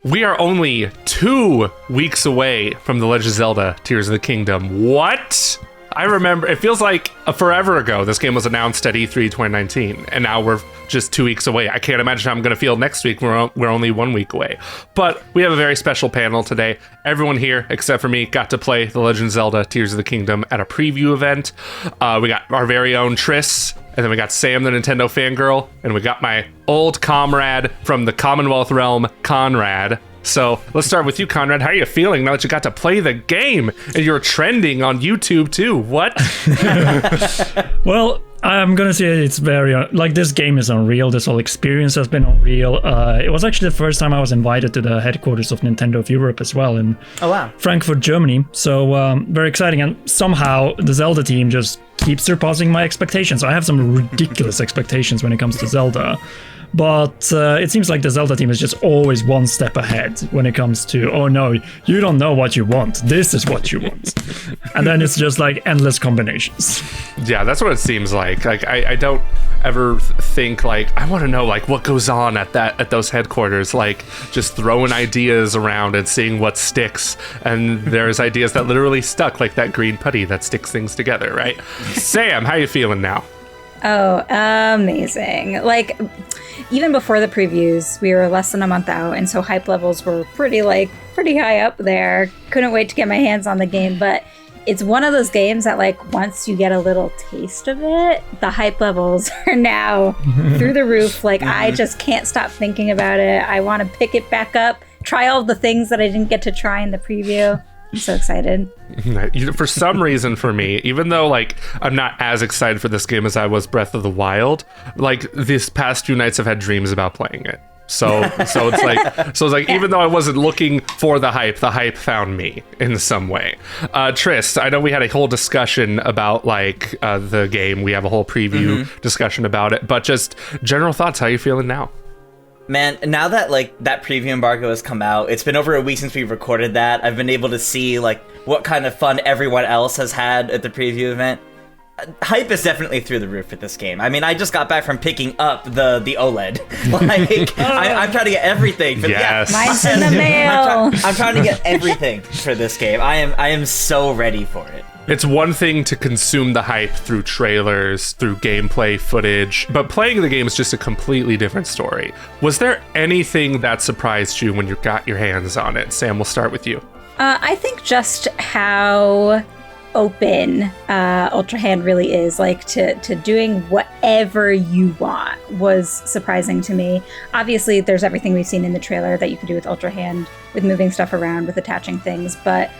We are only 2 weeks away from The Legend of Zelda Tears of the Kingdom. What? I remember, it feels like forever ago this game was announced at E3 2019, and now we're just 2 weeks away. I can't imagine how I'm going to feel next week. We're only 1 week away. But we have a very special panel today. Everyone here, except for me, got to play The Legend of Zelda Tears of the Kingdom at a preview event. We got our very own Triss, and then we got Sam, the Nintendo fangirl, and we got my old comrade from the Commonwealth realm, Konrad. So let's start with you, Konrad. How are you feeling now that you got to play the game and you're trending on YouTube too? What? Well, I'm gonna say it's very this game is unreal. This whole experience has been unreal. It was actually the first time I was invited to the headquarters of Nintendo of Europe as well in Frankfurt, Germany. So very exciting, and somehow the Zelda team just keeps surpassing my expectations. I have some ridiculous expectations when it comes to Zelda. But it seems like the Zelda team is just always one step ahead when it comes to, oh no, you don't know what you want. This is what you want. And then it's just like endless combinations. Yeah, that's what it seems like. Like I don't ever think like I want to know like what goes on at those headquarters, like just throwing ideas around and seeing what sticks. And there's ideas that literally stuck, like that green putty that sticks things together, right? Sam, how you feeling now? Oh, amazing. Like, even before the previews, we were less than a month out, and so hype levels were pretty high up there. Couldn't wait to get my hands on the game, but it's one of those games that, like, once you get a little taste of it, the hype levels are now through the roof. Like, I just can't stop thinking about it. I want to pick it back up, try all the things that I didn't get to try in the preview. I'm so excited. For some reason, for me, even though like I'm not as excited for this game as I was Breath of the Wild, like these past few nights I've had dreams about playing it. So it's like even though I wasn't looking for the hype found me in some way. Triss, I know we had a whole discussion about like the game. We have a whole preview discussion about it, but just general thoughts. How are you feeling now? Man, now that like that preview embargo has come out, it's been over a week since we recorded that. I've been able to see like what kind of fun everyone else has had at the preview event. Hype is definitely through the roof with this game. I mean, I just got back from picking up the OLED. Like, I'm trying to get everything. Yes. Mine's in the mail. I'm trying to get everything for this game. I am so ready for it. It's one thing to consume the hype through trailers, through gameplay footage, but playing the game is just a completely different story. Was there anything that surprised you when you got your hands on it? Sam, we'll start with you. I think just how open Ultra Hand really is, like to doing whatever you want, was surprising to me. Obviously, there's everything we've seen in the trailer that you can do with Ultra Hand, with moving stuff around, with attaching things, but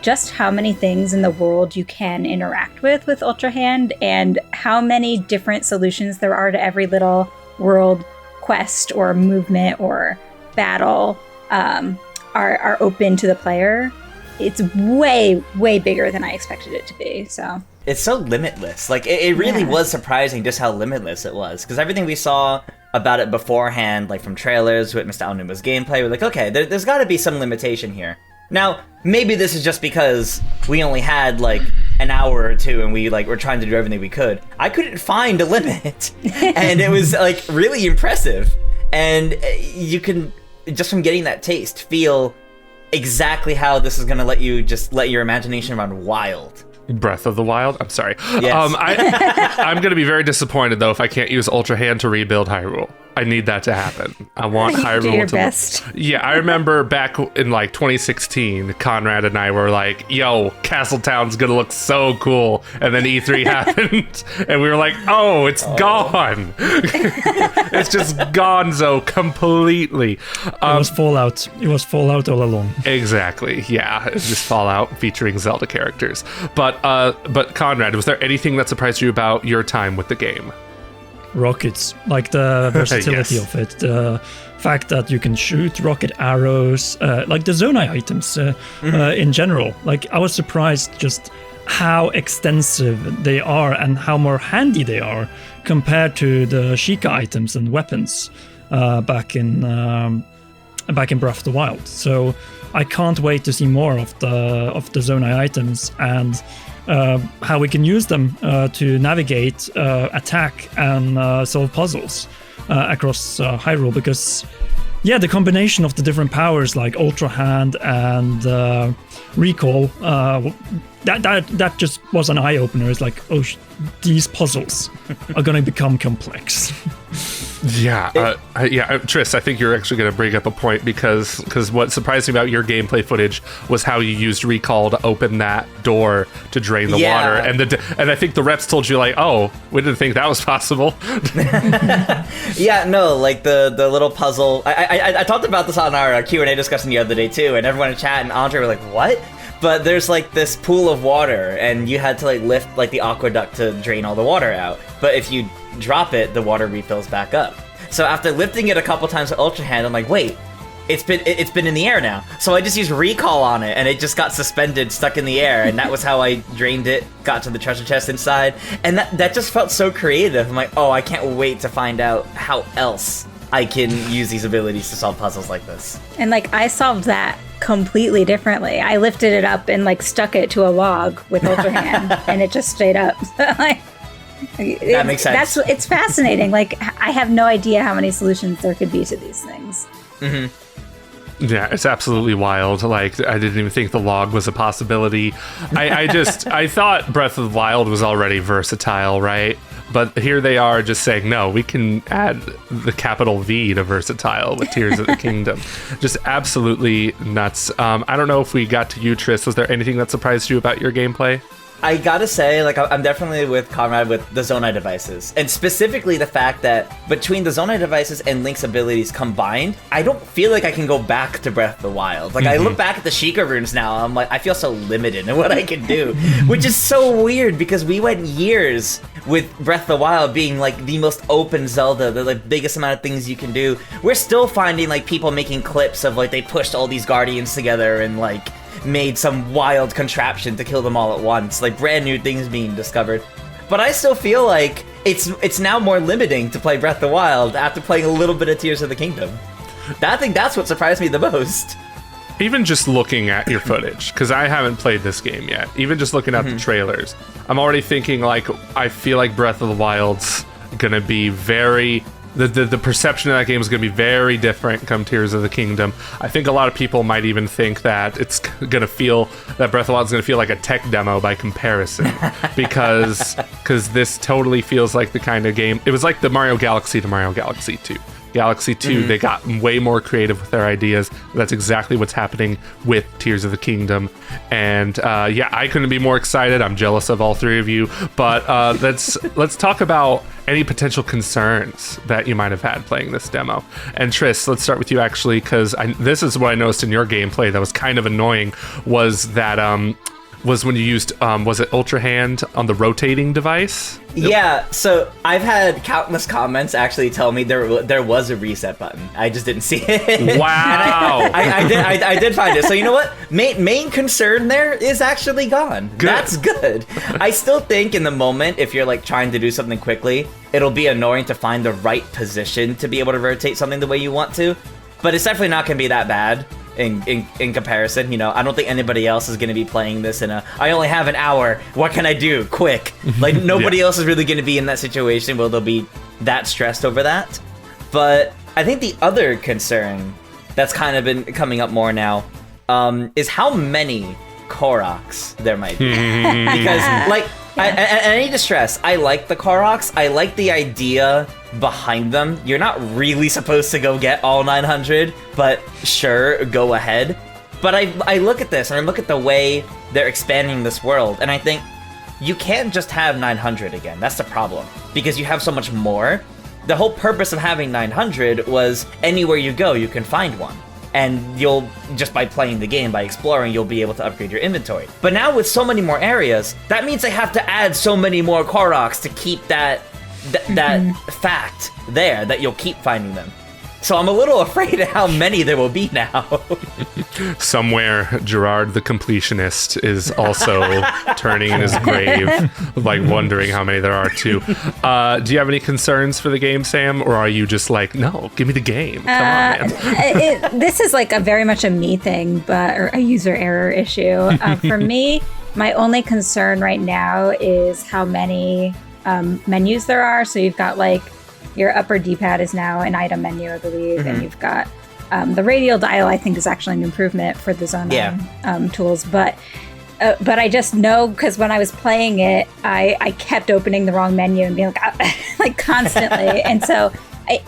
just how many things in the world you can interact with Ultra Hand, and how many different solutions there are to every little world quest or movement or battle are open to the player. It's way, way bigger than I expected it to be. So it's so limitless. Like it really was surprising just how limitless it was, because everything we saw about it beforehand, like from trailers to Mr. Aonuma's gameplay, we're like, okay, there's got to be some limitation here. Now, maybe this is just because we only had like an hour or two and we like were trying to do everything we could. I couldn't find a limit, and it was like really impressive. And you can, just from getting that taste, feel exactly how this is going to let your imagination run wild. Breath of the Wild? I'm sorry. Yes. I'm going to be very disappointed, though, if I can't use Ultra Hand to rebuild Hyrule. I need that to happen. I want Hyrule do your to... best. Yeah, I remember back in, like, 2016, Konrad and I were like, yo, Castletown's going to look so cool. And then E3 happened, and we were like, oh, it's gone. It's just gonzo completely. It was Fallout. It was Fallout all along. Exactly, yeah. It's just Fallout featuring Zelda characters. But Konrad, was there anything that surprised you about your time with the game? Rockets, like the versatility Yes. of it, the fact that you can shoot rocket arrows, like the Zonai items in general. Like, I was surprised just how extensive they are and how more handy they are compared to the Sheikah items and weapons back in Breath of the Wild. So I can't wait to see more of the Zonai items and how we can use them to navigate, attack, and solve puzzles across Hyrule. Because yeah, the combination of the different powers like Ultra Hand and Recall, that just was an eye opener. It's like, oh, these puzzles are going to become complex. Yeah, Triss, I think you're actually going to bring up a point because what surprised me about your gameplay footage was how you used Recall to open that door to drain the water, and I think the reps told you like, oh, we didn't think that was possible. Yeah, no, like the little puzzle. I talked about this on our Q&A discussion the other day too, and everyone in chat and Andre were like, what? But there's like this pool of water, and you had to like lift like the aqueduct to drain all the water out. But if you drop it, the water refills back up. So after lifting it a couple times with Ultra Hand, I'm like, wait, it's been in the air now. So I just used Recall on it, and it just got suspended, stuck in the air, and that was how I drained it, got to the treasure chest inside, and that just felt so creative. I'm like, oh, I can't wait to find out how else I can use these abilities to solve puzzles like this. And like, I solved that completely differently. I lifted it up and like stuck it to a log with Ultra Hand, and it just stayed up. Like, that makes sense. It's fascinating. Like, I have no idea how many solutions there could be to these things. Mm-hmm. Yeah, it's absolutely wild. Like, I didn't even think the log was a possibility. I thought Breath of the Wild was already versatile, right? But here they are just saying, no, we can add the capital V to versatile with Tears of the Kingdom. Just absolutely nuts. I don't know if we got to you, Triss. Was there anything that surprised you about your gameplay? I gotta say, like, I'm definitely with Konrad with the Zonai devices. And specifically the fact that between the Zonai devices and Link's abilities combined, I don't feel like I can go back to Breath of the Wild. Like, I look back at the Sheikah runes now, I'm like, I feel so limited in what I can do. Which is so weird, because we went years with Breath of the Wild being, like, the most open Zelda, the like, biggest amount of things you can do. We're still finding, like, people making clips of, like, they pushed all these Guardians together and, like, made some wild contraption to kill them all at once, like brand new things being discovered. But I still feel like it's now more limiting to play Breath of the Wild after playing a little bit of Tears of the Kingdom. I think that's what surprised me the most. Even just looking at your footage, because I haven't played this game yet, even just looking at the trailers, I'm already thinking, like, I feel like Breath of the Wild's gonna be very... The perception of that game is going to be very different come Tears of the Kingdom. I think a lot of people might even think that it's going to feel that Breath of the Wild is going to feel like a tech demo by comparison, because this totally feels like the kind of game. It was like the Mario Galaxy to Mario Galaxy 2. Galaxy 2, they got way more creative with their ideas. That's exactly what's happening with Tears of the Kingdom. And yeah, I couldn't be more excited. I'm jealous of all three of you. But let's talk about any potential concerns that you might have had playing this demo. And Triss, let's start with you actually, because this is what I noticed in your gameplay that was kind of annoying, was that was when you used, was it Ultra Hand on the rotating device? Yeah, so I've had countless comments actually tell me there was a reset button. I just didn't see it. Wow. I did find it. So you know what? Main concern there is actually gone. Good. That's good. I still think in the moment, if you're like trying to do something quickly, it'll be annoying to find the right position to be able to rotate something the way you want to. But it's definitely not going to be that bad. In comparison, you know, I don't think anybody else is going to be playing this I only have an hour, what can I do? Quick. Like, nobody else is really going to be in that situation where they'll be that stressed over that. But I think the other concern that's kind of been coming up more now is how many Koroks there might be. Because, like, I need to stress, I like the Koroks. I like the idea behind them. You're not really supposed to go get all 900, but sure, go ahead. But I look at this, and I look at the way they're expanding this world, and I think, you can't just have 900 again. That's the problem. Because you have so much more. The whole purpose of having 900 was anywhere you go, you can find one. And you'll, just by playing the game, by exploring, you'll be able to upgrade your inventory. But now with so many more areas, that means they have to add so many more Koroks to keep that fact there, that you'll keep finding them. So I'm a little afraid of how many there will be now. Somewhere, Gerard the completionist is also turning in his grave, like wondering how many there are too. Do you have any concerns for the game, Sam? Or are you just like, no, give me the game. Come on, man. This is like very much a me thing, or a user error issue. For me, my only concern right now is how many menus there are. So you've got like your upper D-pad is now an item menu, I believe, and you've got The radial dial, I think, is actually an improvement for the Zone 9 tools, but I just know because when I was playing it, I kept opening the wrong menu and being like constantly. And so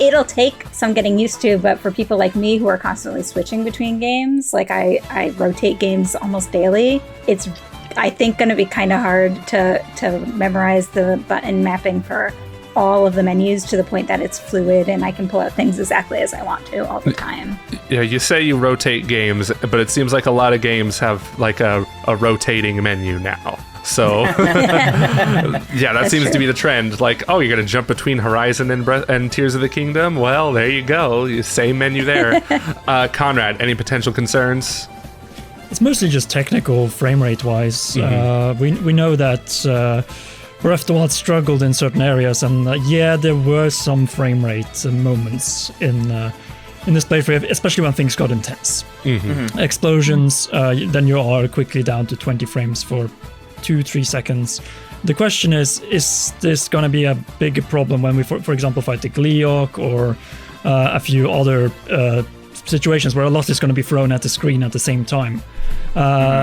it'll take some getting used to, but for people like me who are constantly switching between games, like I rotate games almost daily, it's, I think, going to be kind of hard to memorize the button mapping for all of the menus to the point that it's fluid and I can pull out things exactly as I want to all the time. Yeah, you say you rotate games, but it seems like a lot of games have like a rotating menu now. So yeah, that seems to be the trend. Like, oh, you're going to jump between Horizon and Tears of the Kingdom? Well, there you go. Same menu there. Konrad, any potential concerns? It's mostly just technical, frame rate wise. We know that Breath of the Wild struggled in certain areas, and there were some frame rate moments in this playthrough, especially when things got intense. Explosions, then you are quickly down to 20 frames for 2-3 seconds. The question is this going to be a big problem when we, for example, fight the Gleeok or a few other situations where a lot is going to be thrown at the screen at the same time?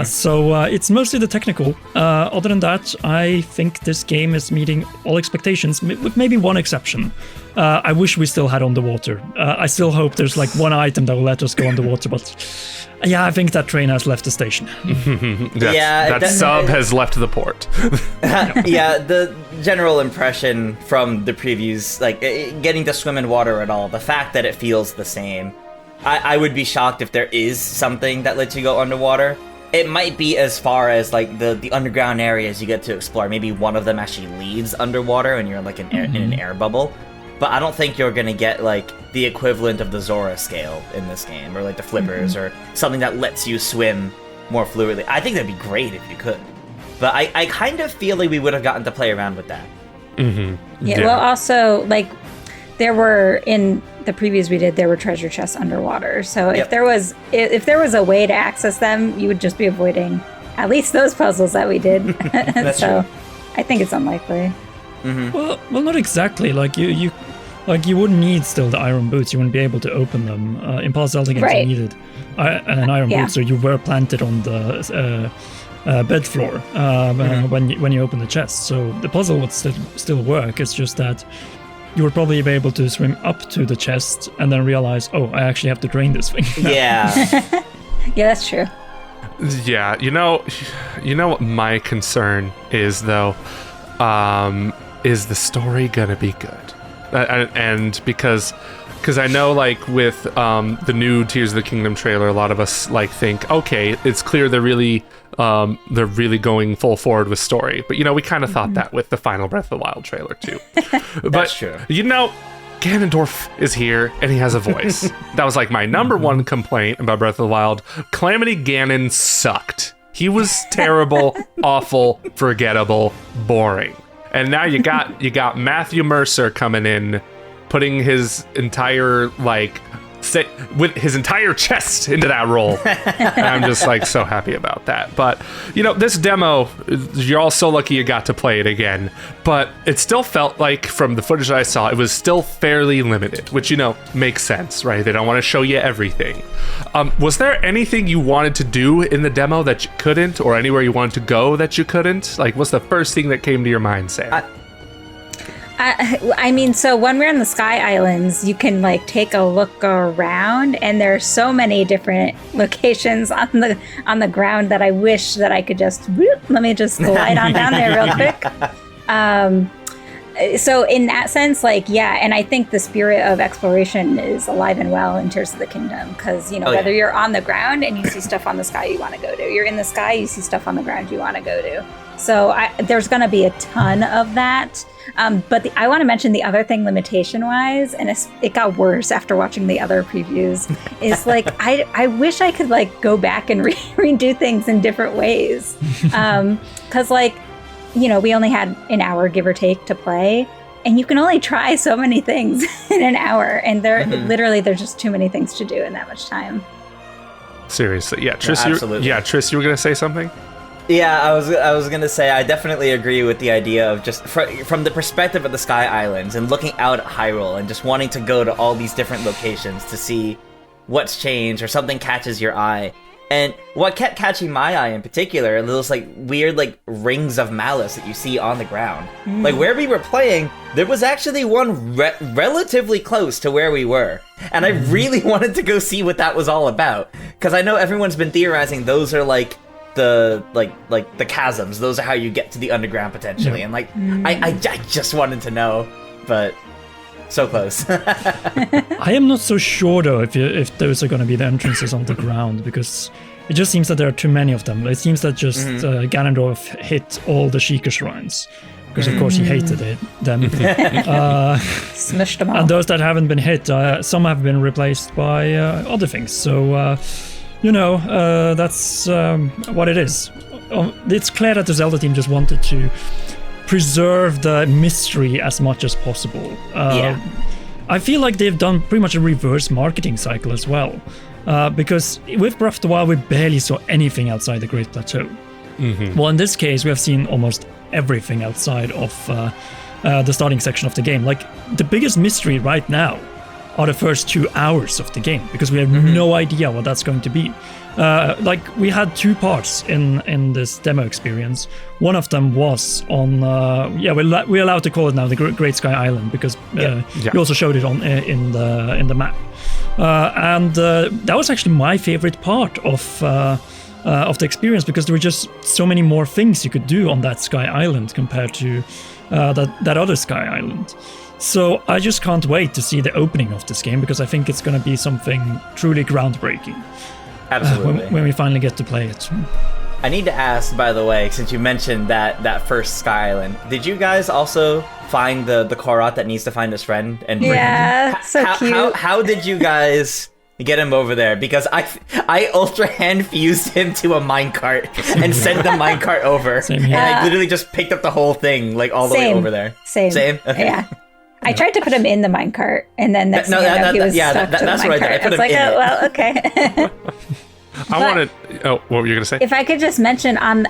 So it's mostly the technical. Other than that, I think this game is meeting all expectations, with maybe one exception. I wish we still had underwater. I still hope there's like one item that will let us go underwater, but I think that train has left the station. That sub has left the port. The general impression from the previews, like getting to swim in water at all, the fact that it feels the same. I would be shocked if there is something that lets you go underwater. It might be as far as like the underground areas you get to explore. Maybe one of them actually leads underwater and you're like in an air bubble. But I don't think you're gonna get like the equivalent of the Zora scale in this game, or like the flippers, or something that lets you swim more fluidly. I think that'd be great if you could. But I kind of feel like we would have gotten to play around with that. Well, also, like, there were, in the previews we did, there were treasure chests underwater. So if there was a way to access them, you would just be avoiding at least those puzzles that we did. That's so true. I think it's unlikely. Well, not exactly. Like you wouldn't need still the iron boots. You wouldn't be able to open them. In past Zelda games, you needed an iron boot, so you were planted on the bed floor when you open the chest. So the puzzle would still work. It's just that you would probably be able to swim up to the chest and then realize, oh, I actually have to drain this thing. Yeah, that's true. Yeah, you know what my concern is though, is the story gonna be good? And because I know, like, with the new Tears of the Kingdom trailer, a lot of us like think, okay, it's clear they're really going full forward with story. But we kind of thought that with the final Breath of the Wild trailer too. That's true. Ganondorf is here and he has a voice. That was like my number one complaint about Breath of the Wild. Calamity Ganon sucked. He was terrible, awful, forgettable, boring. And now you got Matthew Mercer coming in, putting his entire with his entire chest into that role. And I'm just like so happy about that. But this demo, you're all so lucky you got to play it again. But it still felt like, from the footage that I saw, it was still fairly limited, which makes sense, right? They don't want to show you everything. Was there anything you wanted to do in the demo that you couldn't, or anywhere you wanted to go that you couldn't? Like, what's the first thing that came to your mind, Sam? I mean, so when we're in the Sky Islands, you can take a look around, and there are so many different locations on the ground that I wish that I could just let me just glide on down there real quick. So in that sense, and I think the spirit of exploration is alive and well in Tears of the Kingdom, because whether you're on the ground and you see stuff on the sky you want to go to, you're in the sky, you see stuff on the ground you want to go to. So there's going to be a ton of that. But I want to mention the other thing, limitation-wise, and it got worse after watching the other previews, is I wish I could go back and redo things in different ways. Because we only had an hour, give or take, to play, and you can only try so many things in an hour, and there's just too many things to do in that much time. Seriously, yeah, Triss, Triss, you were gonna say something? Yeah, I was gonna say, I definitely agree with the idea of just from the perspective of the Sky Islands and looking out at Hyrule and just wanting to go to all these different locations to see what's changed or something catches your eye. And what kept catching my eye in particular are those like weird like rings of malice that you see on the ground. Like where we were playing, there was actually one relatively close to where we were. And I really wanted to go see what that was all about. Because I know everyone's been theorizing those are like the the chasms. Those are how you get to the underground potentially. And like I just wanted to know, but so close. I am not so sure though if those are going to be the entrances on the ground, because it just seems that there are too many of them. It seems that just Ganondorf hit all the Sheikah shrines, because of course he hated them. Smushed them all. And those that haven't been hit, some have been replaced by other things. So that's what it is. It's clear that the Zelda team just wanted to preserve the mystery as much as possible. I feel like they've done pretty much a reverse marketing cycle as well, because with Breath of the Wild we barely saw anything outside the Great Plateau. Well, in this case we have seen almost everything outside of the starting section of the game. Like the biggest mystery right now are the first 2 hours of the game, because we have no idea what that's going to be. Like we had 2 parts in this demo experience. One of them was on we're allowed to call it now the Great Sky Island, because we also showed it on in the map, and that was actually my favorite part of the experience, because there were just so many more things you could do on that Sky Island compared to that other Sky Island. So I just can't wait to see the opening of this game, because I think it's going to be something truly groundbreaking. Absolutely. When we finally get to play it. I need to ask, by the way, since you mentioned that first Sky Island, did you guys also find the Korrat that needs to find his friend? And cute. How did you guys get him over there? Because I ultra hand fused him to a minecart and sent the minecart over. And I literally just picked up the whole thing, like all the way over there. Same. Okay. Yeah. I tried to put him in the minecart, and then next thing I know, he was stuck to the minecart. What I did. I put him in it. Well, okay. What were you gonna say? If I could just mention, on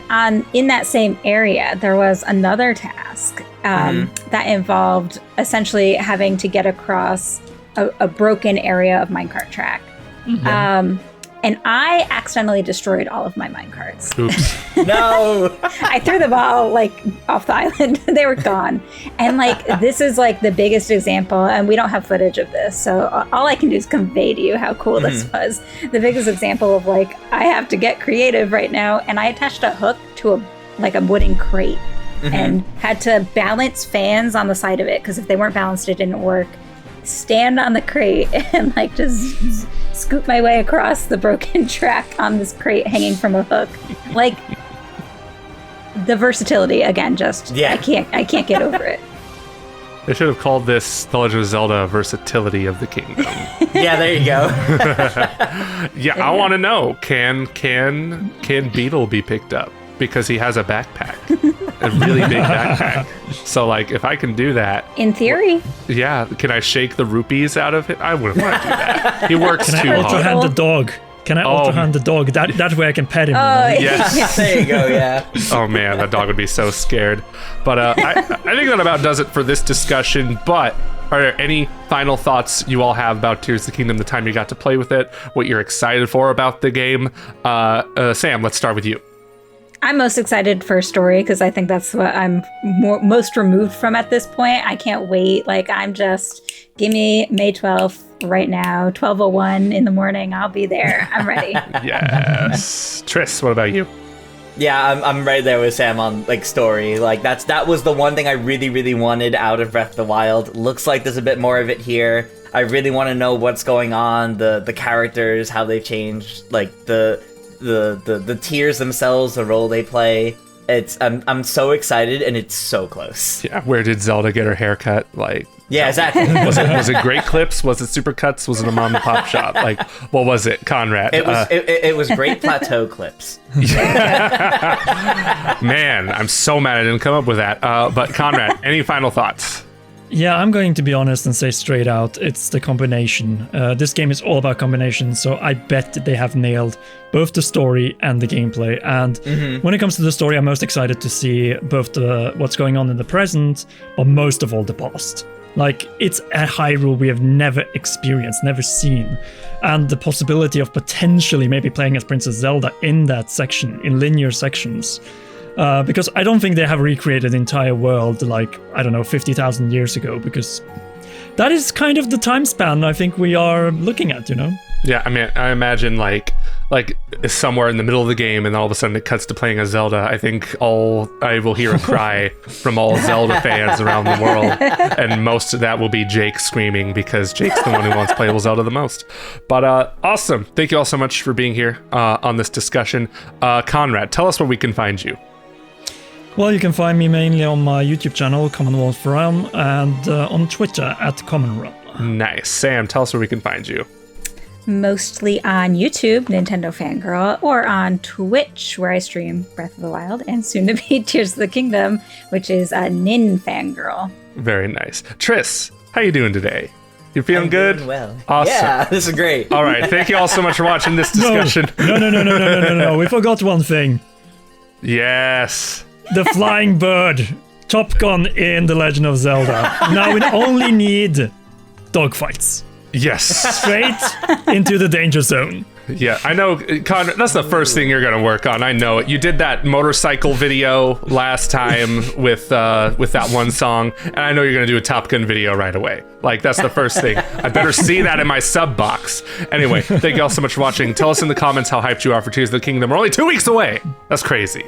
in that same area, there was another task that involved essentially having to get across a broken area of minecart track. And I accidentally destroyed all of my minecarts. Oops. No! I threw them all like off the island. They were gone. And like this is like the biggest example, and we don't have footage of this, so all I can do is convey to you how cool this was. The biggest example of like, I have to get creative right now, and I attached a hook to a wooden crate and had to balance fans on the side of it, because if they weren't balanced it didn't work. Stand on the crate and like just scoop my way across the broken track on this crate hanging from a hook. Like the versatility again, I can't get over it. They should have called this The Legend of Zelda Versatility of the Kingdom. Yeah, there you go. I want to know, can Beetle be picked up? Because he has a backpack, a really big backpack. So, like, if I can do that... In theory. Yeah, can I shake the rupees out of it? I wouldn't want to do that. He works too hard. Can I also hand the dog? The dog? That way I can pet him. Yes. There you go, yeah. Oh, man, that dog would be so scared. But I think that about does it for this discussion. But are there any final thoughts you all have about Tears of the Kingdom, the time you got to play with it, what you're excited for about the game? Sam, let's start with you. I'm most excited for story, because I think that's what I'm most removed from at this point. I can't wait. Like, give me May 12th right now, 12:01 in the morning. I'll be there. I'm ready. Yes. Triss, what about you? Yeah, I'm right there with Sam on like story. Like that was the one thing I really, really wanted out of Breath of the Wild. Looks like there's a bit more of it here. I really want to know what's going on, the characters, how they've changed, like the tiers themselves, the role they play. I'm so excited, and it's so close. Yeah, where did Zelda get her haircut? Like, yeah, exactly. was it Great Clips? Was it Supercuts? Was it a mom and pop shop? Like, what was it, Konrad? It was Great Plateau Clips. Man, I'm so mad I didn't come up with that. But Konrad, any final thoughts? Yeah, I'm going to be honest and say straight out, it's the combination. This game is all about combination, so I bet they have nailed both the story and the gameplay. And when it comes to the story, I'm most excited to see both what's going on in the present, but most of all the past. Like, it's a Hyrule we have never experienced, never seen. And the possibility of potentially maybe playing as Princess Zelda in that section, in linear sections. Because I don't think they have recreated the entire world like, I don't know, 50,000 years ago, because that is kind of the time span I think we are looking at, you know? Yeah, I mean, I imagine like somewhere in the middle of the game and all of a sudden it cuts to playing as Zelda. I think I will hear a cry from all Zelda fans around the world, and most of that will be Jake screaming because Jake's the one who wants playable Zelda the most. But awesome. Thank you all so much for being here on this discussion. Konrad, tell us where we can find you. Well, you can find me mainly on my YouTube channel, Commonwealth Realm, and on Twitter at CommonRealm. Nice. Sam, tell us where we can find you. Mostly on YouTube, NintendoFanGirl, or on Twitch, where I stream Breath of the Wild, and soon to be Tears of the Kingdom, which is NinFangirl. Very nice. Triss, how you doing today? You feeling good? Doing well. Awesome. Yeah, this is great. All right, thank you all so much for watching this discussion. No, we forgot one thing. Yes. The flying bird. Top Gun in The Legend of Zelda. Now we only need dogfights. Yes. Straight into the danger zone. Yeah, I know, Conrad, that's the first thing you're going to work on. I know it. You did that motorcycle video last time with that one song, and I know you're going to do a Top Gun video right away. Like, that's the first thing. I better see that in my sub box. Anyway, thank you all so much for watching. Tell us in the comments how hyped you are for Tears of the Kingdom. We're only 2 weeks away. That's crazy.